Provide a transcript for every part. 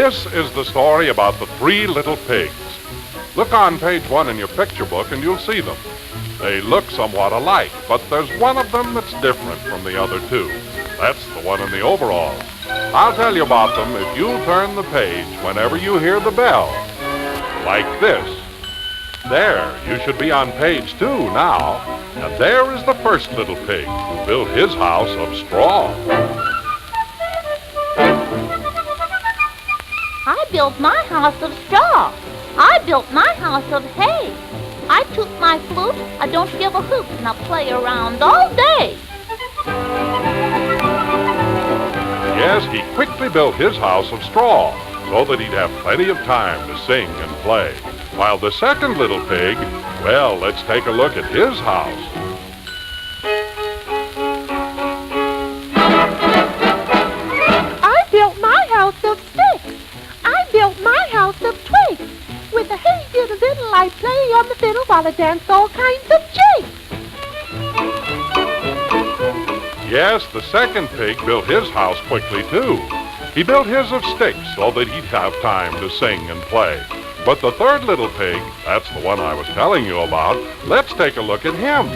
This is the story about the three little pigs. Look on page 1 in your picture book and you'll see them. They look somewhat alike, but there's one of them that's different from the other two. That's the one in the overalls. I'll tell you about them if you'll turn the page whenever you hear the bell. Like this. There, you should be on page 2 now. And there is the first little pig who built his house of straw. I built my house of straw. I built my house of hay. I toot my flute, I don't give a hoot, and I play around all day. Yes, he quickly built his house of straw so that he'd have plenty of time to sing and play. While the second little pig, well, let's take a look at his house. I built my house of sticks. I built my house of twigs. With a hey diddle diddle, I play on the fiddle while I dance all kinds of jigs. Yes, the second pig built his house quickly, too. He built his of sticks so that he'd have time to sing and play. But the third little pig, that's the one I was telling you about, let's take a look at him.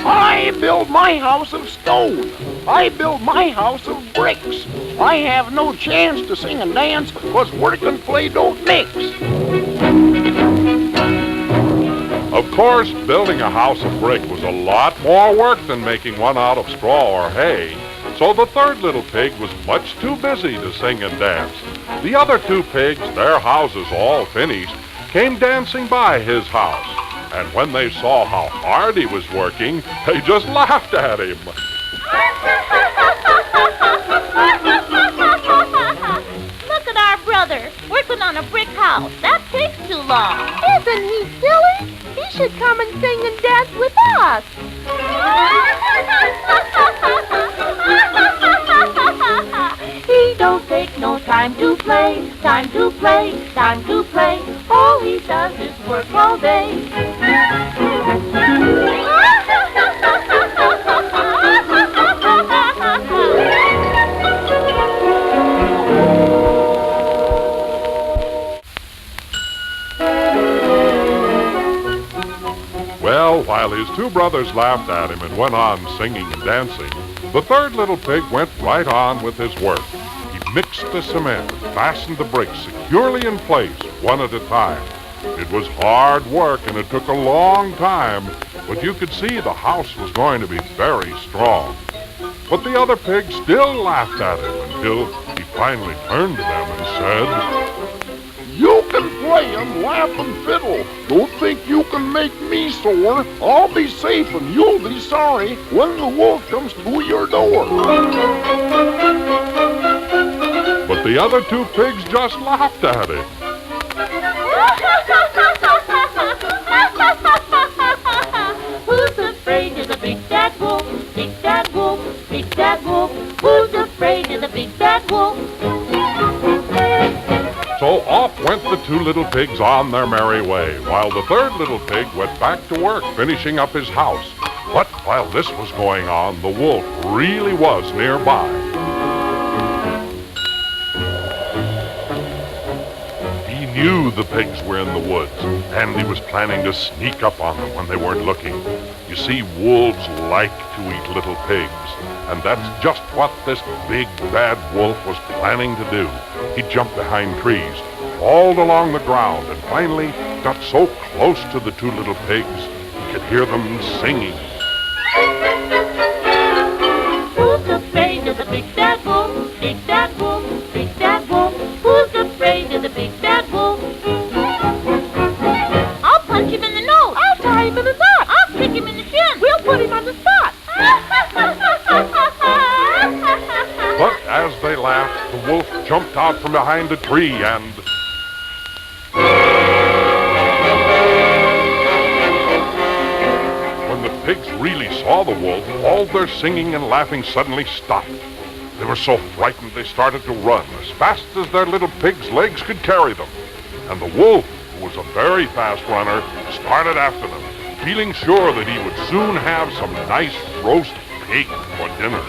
I built my house of stone. I built my house of bricks. I have no chance to sing and dance, 'cause work and play don't mix. Of course, building a house of brick was a lot more work than making one out of straw or hay. So the third little pig was much too busy to sing and dance. The other two pigs, their houses all finished, came dancing by his house. And when they saw how hard he was working, they just laughed at him. Look at our brother, working on a brick house. That takes too long. Isn't he silly? He should come and sing and dance with us. He don't take no time to play, time to play, time to play. All he does is work all day. Well, while his two brothers laughed at him and went on singing and dancing, the third little pig went right on with his work. He mixed the cement and fastened the bricks securely in place, one at a time. It was hard work and it took a long time, but you could see the house was going to be very strong. But the other pigs still laughed at him until he finally turned to them and said, You can play and laugh and fiddle. Don't think you can make me sore. I'll be safe and you'll be sorry when the wolf comes to your door. but the other two pigs just laughed at him. Who's afraid of the big bad wolf? Big bad wolf, big bad wolf. Who's afraid of the big bad wolf? So off went the two little pigs on their merry way, while the third little pig went back to work finishing up his house. But while this was going on, the wolf really was nearby. He knew the pigs were in the woods, and he was planning to sneak up on them when they weren't looking. You see, wolves like to eat little pigs, and that's just what this big bad wolf was planning to do. He jumped behind trees, crawled along the ground, and finally got so close to the two little pigs, he could hear them singing. Who's afraid of the big bad wolf? Big bad wolf, big bad wolf. Who's afraid of the big bad wolf? I'll punch him in the nose. I'll tie him in a knot. I'll kick him in the shin. We'll put him on the spot. But as they laughed, the wolf jumped out from behind a tree and... When the pigs really saw the wolf, all their singing and laughing suddenly stopped. They were so frightened they started to run as fast as their little pig's legs could carry them. And the wolf, who was a very fast runner, started after them, feeling sure that he would soon have some nice roast pig for dinner.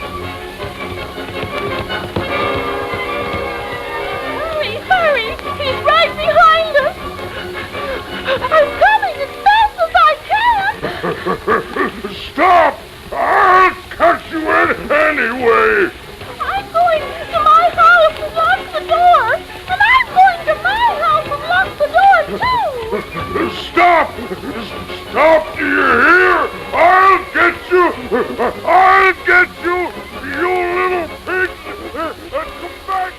Hurry, hurry! He's right behind us! I'm coming as fast as I can! Stop! I'll catch you anyway! I'm going to my house and lock the door! And I'm going to my house and lock the door, too! Stop! Stop, do you hear? I'll get you! I'll get you, you little pig! Come back!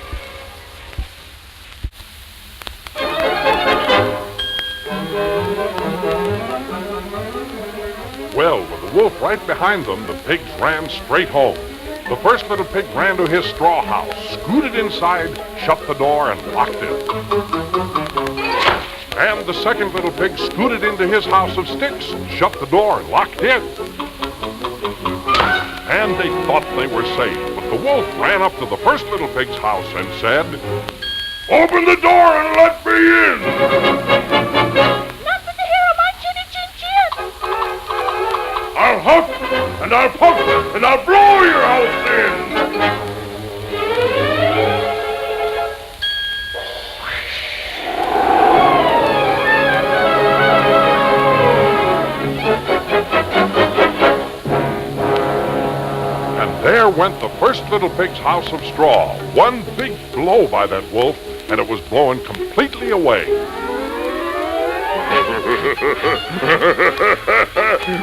Well, with the wolf right behind them, the pigs ran straight home. The first little pig ran to his straw house, scooted inside, shut the door, and locked it. And the second little pig scooted into his house of sticks, shut the door, and locked it. And they thought they were safe, but the wolf ran up to the first little pig's house and said, Open the door and let me in! Nothing to hear about Chinny Chin Chin! I'll huff, and I'll puff, and I'll blow your house in! and there went the first little pig's house of straw. One big blow by that wolf, and it was blown completely away.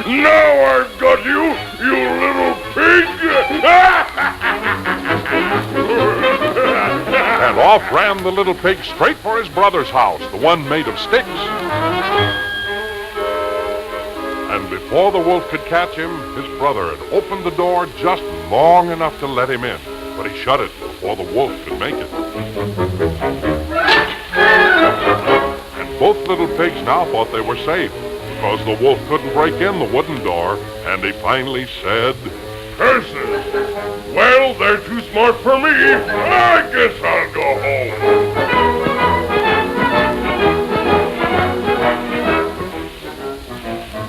Now I've got you, you little pig! And off ran the little pig straight for his brother's house, the one made of sticks. And before the wolf could catch him, his brother had opened the door just long enough to let him in. But he shut it before the wolf could make it. And both little pigs now thought they were safe, because the wolf couldn't break in the wooden door, and he finally said, Curses! Well, they're too smart for me. I guess I'll go home.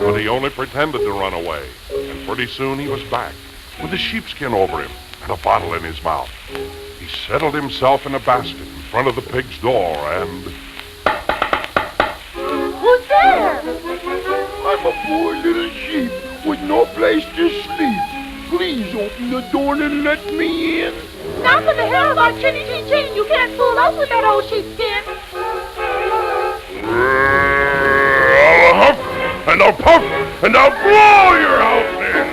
But he only pretended to run away, and pretty soon he was back, with a sheepskin over him and a bottle in his mouth. He settled himself in a basket in front of the pig's door, and... Who's there? I'm a poor little sheep with no place to sleep. Please open the door and let me in. Nothing to hear about Chinny Chin Chin! You can't fool us with that old sheepskin! I'll huff, and I'll puff, and I'll blow your house in.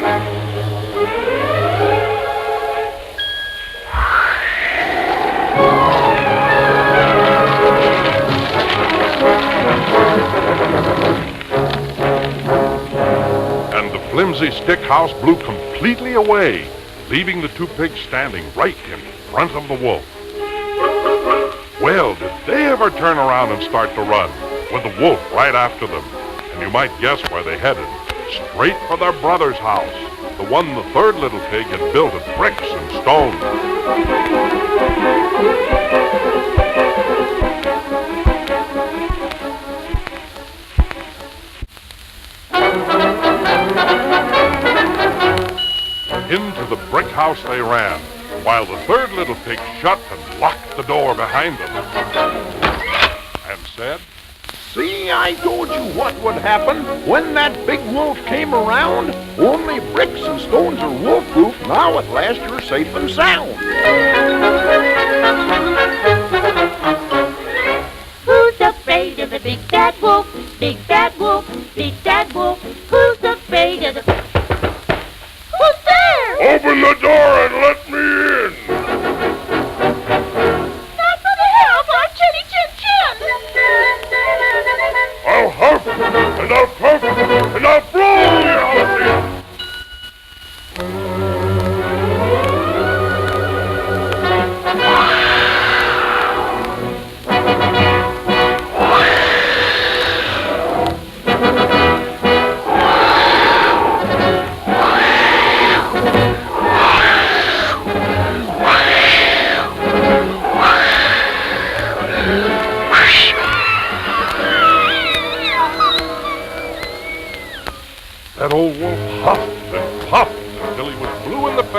And the flimsy stick house blew completely away, leaving the two pigs standing right in front of the wolf. Well, did they ever turn around and start to run, with the wolf right after them? And you might guess where they headed. Straight for their brother's house, the one the third little pig had built of bricks and stones. Into the brick house they ran, while the third little pig shut and locked the door behind them, and said, See, I told you what would happen when that big wolf came around. Only bricks and stones are wolf-proof. Now at last you're safe and sound. Who's afraid of the big bad wolf? Big bad wolf, big bad wolf. Who's afraid of the... Who's there? Open the door and let me in. Nothing to hear about Chinny Chin Chin! I'll huff, and I'll puff, and I'll blow your house in.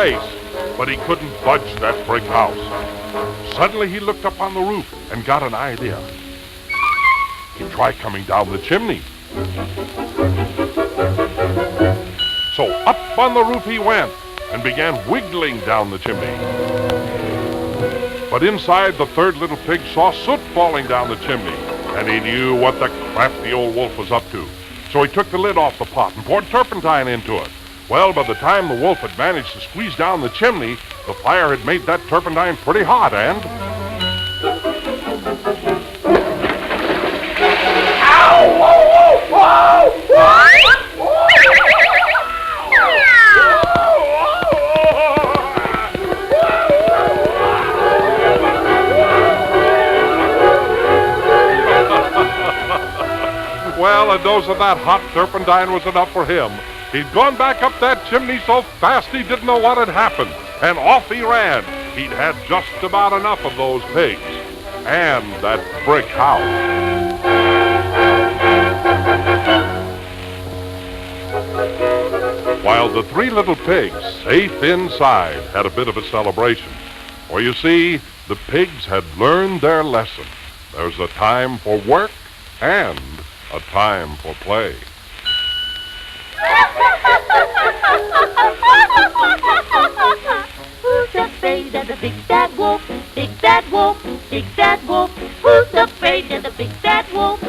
face, but he couldn't budge that brick house. Suddenly he looked up on the roof and got an idea. He'd try coming down the chimney. So up on the roof he went and began wiggling down the chimney. But inside, the third little pig saw soot falling down the chimney, and he knew what the crafty old wolf was up to. So he took the lid off the pot and poured turpentine into it. Well, by the time the wolf had managed to squeeze down the chimney, the fire had made that turpentine pretty hot, and... Well, a dose of that hot turpentine was enough for him. He'd gone back up that chimney so fast he didn't know what had happened, and off he ran. He'd had just about enough of those pigs and that brick house. While the three little pigs, safe inside, had a bit of a celebration. For you see, the pigs had learned their lesson. There's a time for work and a time for play. Who's afraid of the big bad wolf? Big bad wolf, big bad wolf. Who's afraid of the big bad wolf?